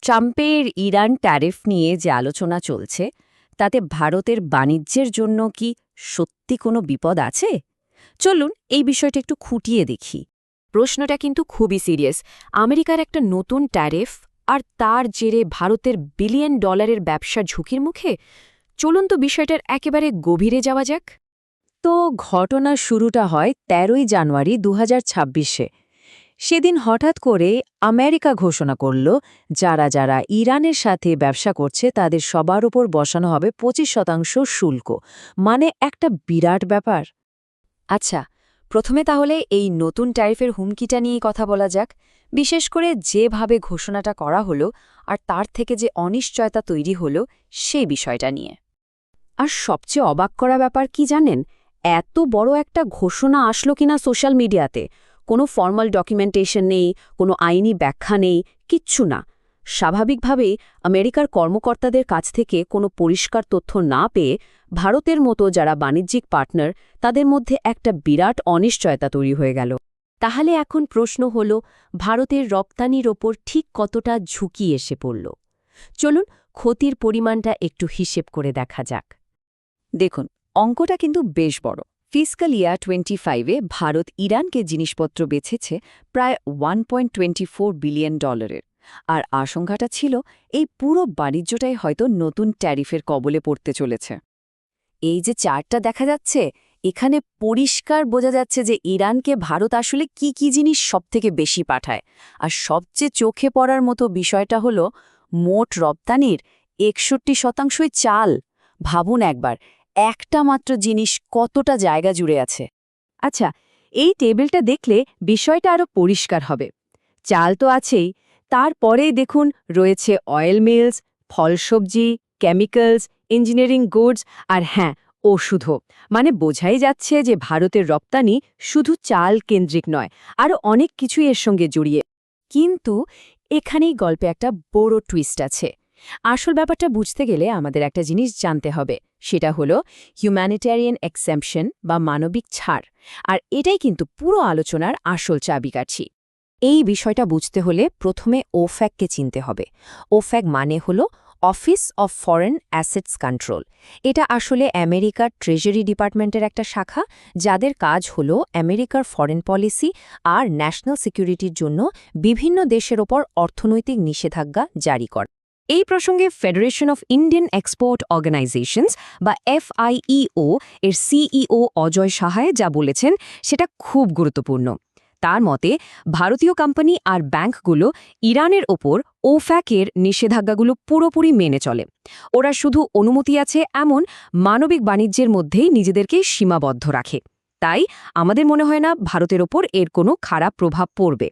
ট্রাম্পের Iran tariff নিয়ে যে আলোচনা চলছে তাতে ভারতের বাণিজ্যের জন্য কি সত্যি কোনো বিপদ আছে? চলুন এই বিষয়টা একটু খুঁটিয়ে দেখি। প্রশ্নটা কিন্তু খুবই সিরিয়াস। আমেরিকার একটা নতুন ট্যারিফ আর তার জেরে ভারতের বিলিয়ন ডলারের ব্যবসার ঝুঁকির মুখে। চলুন তো বিষয়টার একেবারে গভীরে যাওয়া যাক। তো ঘটনার শুরুটা হয় ১৩ই জানুয়ারি ২০২৬-এ। সেদিন হঠাৎ করে আমেরিকা ঘোষণা করল যারা যারা ইরানের সাথে ব্যবসা করছে তাদের সবার উপর বসানো হবে ২৫% শুল্ক। মানে একটা বিরাট ব্যাপার। আচ্ছা, প্রথমে তাহলে এই নতুন ট্যারিফের হুমকিটা নিয়ে কথা বলা যাক, বিশেষ করে যেভাবে ঘোষণাটা করা হলো আর তার থেকে যে অনিশ্চয়তা তৈরি হলো সেই বিষয়টা নিয়ে। আর সবচেয়ে অবাক করা ব্যাপার কি জানেন? এত বড় একটা ঘোষণা আসলো কিনা সোশ্যাল মিডিয়াতে। কোনো ফর্মাল ডকুমেন্টেশন নেই, কোনো আইনি ব্যাখ্যা নেই, কিচ্ছু না। স্বাভাবিকভাবেই আমেরিকার কর্মকর্তাদের কাছ থেকে কোনো পরিষ্কার তথ্য না পেয়ে ভারতের মতো যারা বাণিজ্যিক পার্টনার তাদের মধ্যে একটা বিরাট অনিশ্চয়তা তৈরি হয়ে গেল। তাহলে এখন প্রশ্ন হল, ভারতের রপ্তানির ওপর ঠিক কতটা ঝুঁকি এসে পড়ল? চলুন ক্ষতির পরিমাণটা একটু হিসেব করে দেখা যাক। দেখুন, অঙ্কটা কিন্তু বেশ বড়। ফিসক্যাল ইয়ার 25-এ ভারত ইরানকে জিনিসপত্র বেচেছে প্রায় $1.24 বিলিয়ন। আর আশঙ্কাটা ছিল এই পুরো বাণিজ্যটাই হয়তো নতুন ট্যারিফের কবলে পড়তে চলেছে। এই যে চার্টটা দেখা যাচ্ছে, এখানে পরিষ্কার বোঝা যাচ্ছে যে ইরানকে ভারত আসলে কি কি জিনিস সবথেকে বেশি পাঠায়। আর সবচেয়ে চোখে পড়ার মতো বিষয়টা হলো মোট রপ্তানির 61%ই চাল। ভাবুন একবার, একটা মাত্র জিনিস কতটা জায়গা জুড়ে আছে। আচ্ছা, এই টেবিলটা দেখলে বিষয়টা আরও পরিষ্কার হবে। চাল তো আছেই, তারপরেই দেখুন রয়েছে অয়েল মিলস, ফলসবজি, কেমিক্যালস, ইঞ্জিনিয়ারিং গুডস আর হ্যাঁ, ওষুধও। মানে বোঝাই যাচ্ছে যে ভারতের রপ্তানি শুধু চাল কেন্দ্রিক নয়, আরও অনেক কিছুই এর সঙ্গে জড়িয়ে। কিন্তু এখানেই গল্পে একটা বড় টুইস্ট আছে। আসল ব্যাপারটা বুঝতে গেলে আমাদের একটা জিনিস জানতে হবে, সেটা হলো হিউম্যানিটেরিয়ান এক্সেম্পশন বা মানবিক ছাড়। আর এটাই কিন্তু পুরো আলোচনার আসল চাবিকাঠি। এই বিষয়টা বুঝতে হলে প্রথমে ওফ্যাককে চিনতে হবে। ওফ্যাক মানে হল office of foreign assets control. এটা আসলে আমেরিকার ট্রেজারি ডিপার্টমেন্টের একটা শাখা, যাদের কাজ হল আমেরিকার ফরেন পলিসি আর ন্যাশনাল সিকিউরিটির জন্য বিভিন্ন দেশের ওপর অর্থনৈতিক নিষেধাজ্ঞা জারি করা। এই প্রসঙ্গে Federation of Indian Export Organisations বা FIEO এর সিইও অজয় সাহায় যা বলেছেন সেটা খুব গুরুত্বপূর্ণ। তার মতে ভারতীয় কোম্পানি আর ব্যাংকগুলো ইরানের ওপর ওফ্যাকের নিষেধাজ্ঞাগুলো পুরোপুরি মেনে চলে। ওরা শুধু অনুমতি আছে এমন মানবিক বাণিজ্যের মধ্যেই নিজেদেরকে সীমাবদ্ধ রাখে। তাই আমাদের মনে হয় না ভারতের ওপর এর কোনো খারাপ প্রভাব পড়বে।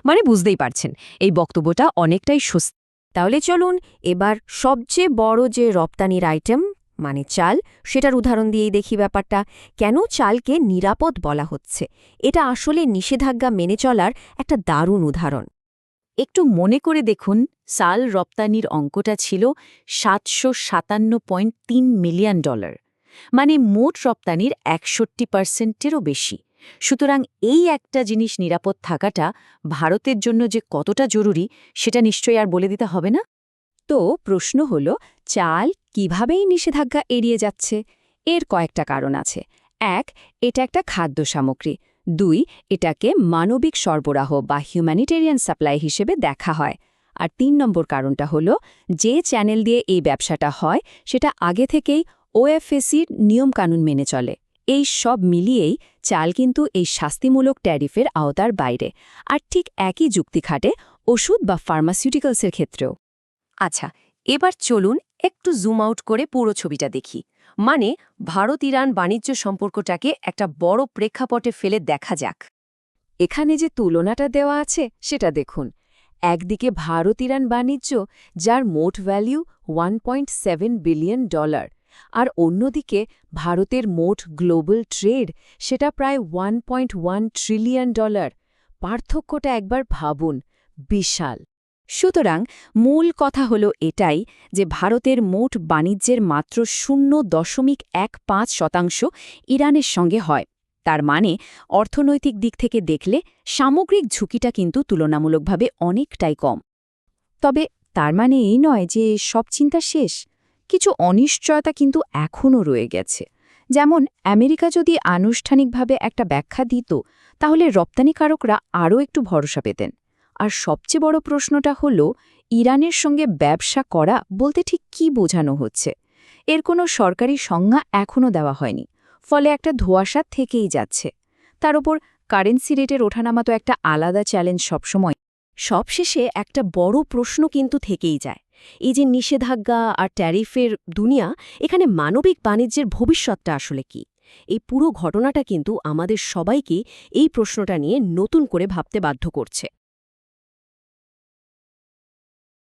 মানে বুঝতেই পারছেন, এই বক্তব্যটা অনেকটাই স্বস্তি। তাহলে চলুন এবার সবচেয়ে বড় যে রপ্তানির আইটেম মানে চাল, সেটার উদাহরণ দিয়েই দেখি ব্যাপারটা। কেন চালকে নিরাপদ বলা হচ্ছে? এটা আসলে নিষেধাজ্ঞা মেনে চলার একটা দারুণ উদাহরণ। একটু মনে করে দেখুন, চাল রপ্তানির অঙ্কটা ছিল $757.3 মিলিয়ন। মানে মোট রপ্তানির 61%-এরও বেশি। সুতরাং এই একটা জিনিস নিরাপদ থাকাটা ভারতের জন্য যে কতটা জরুরি সেটা নিশ্চয়ই আর বলে দিতে হবে না। তো প্রশ্ন হল, চাল কিভাবেই নিষেধাজ্ঞা এড়িয়ে যাচ্ছে? এর কয়েকটা কারণ আছে। ১, এটা একটা খাদ্য সামগ্রী। ২, এটাকে মানবিক সরবরাহ বা হিউম্যানিটেরিয়ান সাপ্লাই হিসেবে দেখা হয়। আর ৩ নম্বর কারণটা হল, যে চ্যানেল দিয়ে এই ব্যবসাটা হয় সেটা আগে থেকেই OFACর নিয়মকানুন মেনে চলে। এই সব মিলিয়েই চাল কিন্তু এই শাস্তিমূলক ট্যারিফের আওতার বাইরে। আর ঠিক একই যুক্তি খাটে ওষুধ বা ফার্মাসিউটিক্যালসের ক্ষেত্রেও। আচ্ছা, এবার চলুন একটু জুম আউট করে পুরো ছবিটা দেখি। মানে ভারত ইরান বাণিজ্য সম্পর্কটাকে একটা বড় প্রেক্ষাপটে ফেলে দেখা যাক। এখানে যে তুলনাটা দেওয়া আছে সেটা দেখুন। একদিকে ভারত ইরান বাণিজ্য, যার মোট ভ্যালু $1.7 বিলিয়ন, আর অন্যদিকে ভারতের মোট গ্লোবাল ট্রেড, সেটা প্রায় $1.1 ট্রিলিয়ন। পার্থক্যটা একবার ভাবুন, বিশাল। সুতরাং মূল কথা হলো এটাই যে ভারতের মোট বাণিজ্যের মাত্র 0.15% ইরানের সঙ্গে হয়। তার মানে অর্থনৈতিক দিক থেকে দেখলে সামগ্রিক ঝুঁকিটা কিন্তু তুলনামূলকভাবে অনেকটাই কম। তবে তার মানে এই নয় যে সব চিন্তা শেষ। কিছু অনিশ্চয়তা কিন্তু এখনও রয়ে গেছে। যেমন আমেরিকা যদি আনুষ্ঠানিকভাবে একটা ব্যাখ্যা দিত, তাহলে রপ্তানিকারকরা আরও একটু ভরসা পেতেন। আর সবচেয়ে বড় প্রশ্নটা হলো, ইরানের সঙ্গে ব্যবসা করা বলতে ঠিক কী বোঝানো হচ্ছে? এর কোনো সরকারি সংজ্ঞা এখনও দেওয়া হয়নি, ফলে একটা ধোঁয়াশা থেকেই যাচ্ছে। তার ওপর কারেন্সি রেটের ওঠানামা তো একটা আলাদা চ্যালেঞ্জ সবসময়। সবশেষে একটা বড় প্রশ্ন কিন্তু থেকেই যায়, এই যে নিষেধাজ্ঞা আর ট্যারিফের দুনিয়া, এখানে মানবিক বাণিজ্যের ভবিষ্যৎটা আসলে কি? এই পুরো ঘটনাটা কিন্তু আমাদের সবাইকে এই প্রশ্নটা নিয়ে নতুন করে ভাবতে বাধ্য করছে।